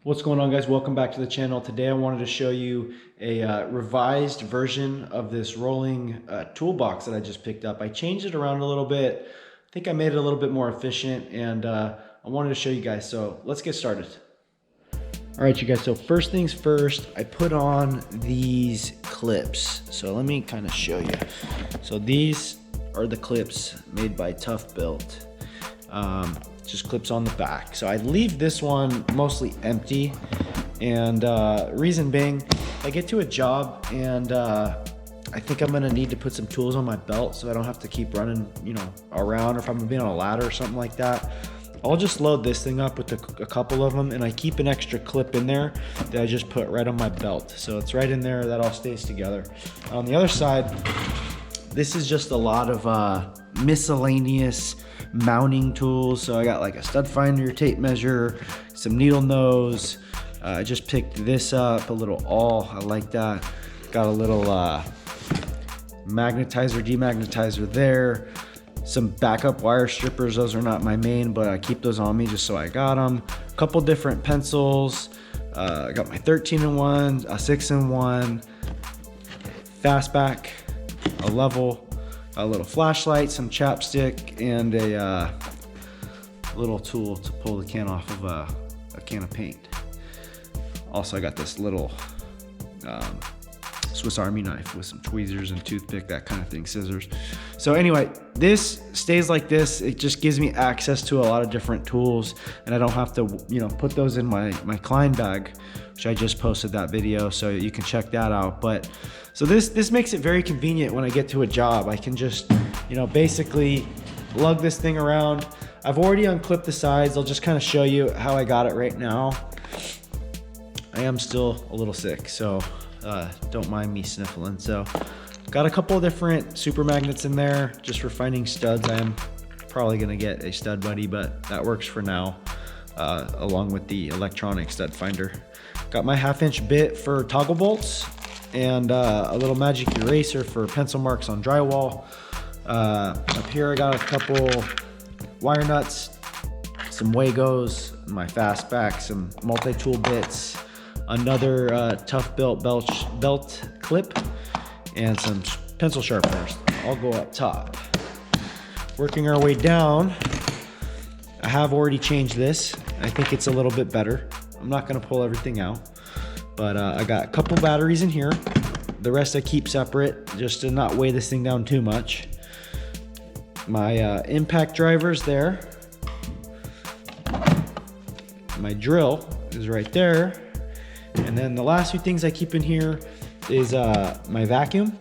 What's going on, guys? Welcome back to the channel. Today I wanted to show you a revised version of this rolling toolbox that I just picked up. I changed it around a little bit. I think I made it a little bit more efficient, and I wanted to show you guys. So let's get started. All right, you guys, so first things first, I put on these clips. So let me kind of show you. So these are the clips made by Tough Built. Just clips on the back. So I leave this one mostly empty, and reason being, I get to a job and I think I'm gonna need to put some tools on my belt so I don't have to keep running, around, or if I'm gonna be on a ladder or something like that. I'll just load this thing up with a couple of them, and I keep an extra clip in there that I just put right on my belt. So it's right in there, that all stays together. On the other side, this is just a lot of miscellaneous mounting tools. So I got like a stud finder, tape measure, some needle nose. I just picked this up, a little awl. I like that. Got a little magnetizer, demagnetizer there. Some backup wire strippers. Those are not my main, but I keep those on me just so I got them. A couple different pencils. I got my 13-in-1, a 6-in-1, fastback, a level, a little flashlight, some chapstick, and a little tool to pull the can off of a can of paint. Also, I got this little Swiss Army knife with some tweezers and toothpick, that kind of thing, scissors. So anyway, this stays like this. It just gives me access to a lot of different tools, and I don't have to, put those in my Klein bag, which I just posted that video, so you can check that out. But so this makes it very convenient when I get to a job. I can just, basically lug this thing around. I've already unclipped the sides. I'll just kind of show you how I got it right now. I am still a little sick, so don't mind me sniffling. So got a couple of different super magnets in there just for finding studs. I am probably gonna get a stud buddy, but that works for now, along with the electronic stud finder. Got my 1/2-inch bit for toggle bolts, and a little magic eraser for pencil marks on drywall. Up here I got a couple wire nuts, some Wagos, my fastback, some multi-tool bits, another Tough Built belt clip, and some pencil sharpeners. All go up top. Working our way down, I have already changed this. I think it's a little bit better. I'm not gonna pull everything out, but I got a couple batteries in here. The rest I keep separate just to not weigh this thing down too much. My impact driver's there. My drill is right there. And then the last few things I keep in here is my vacuum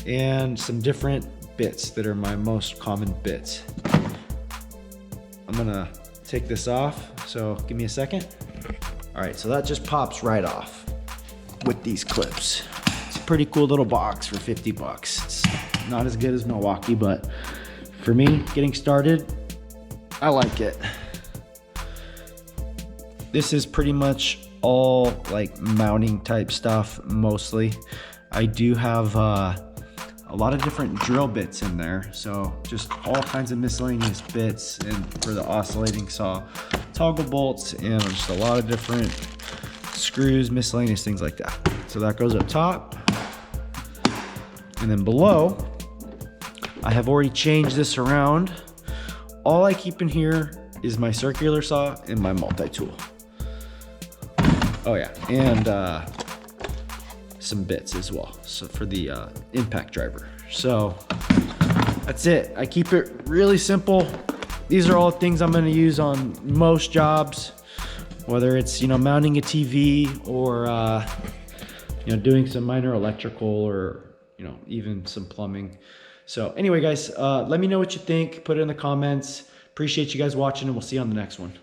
and some different bits that are my most common bits. I'm gonna take this off, so give me a second. All right, so that just pops right off with these clips. It's a pretty cool little box for 50 bucks. It's not as good as Milwaukee, but for me, getting started, I like it. This is pretty much all like mounting type stuff mostly. I do have a lot of different drill bits in there, so just all kinds of miscellaneous bits, and for the oscillating saw, toggle bolts, and just a lot of different screws, miscellaneous things like that. So that goes up top, and then below I have already changed this around. All I keep in here is my circular saw and my multi-tool. Oh yeah, and some bits as well, so for the impact driver. So that's it. I keep it really simple. These are all things I'm gonna use on most jobs, whether it's mounting a TV or doing some minor electrical, or even some plumbing. So anyway, guys, let me know what you think. Put it in the comments. Appreciate you guys watching, and we'll see you on the next one.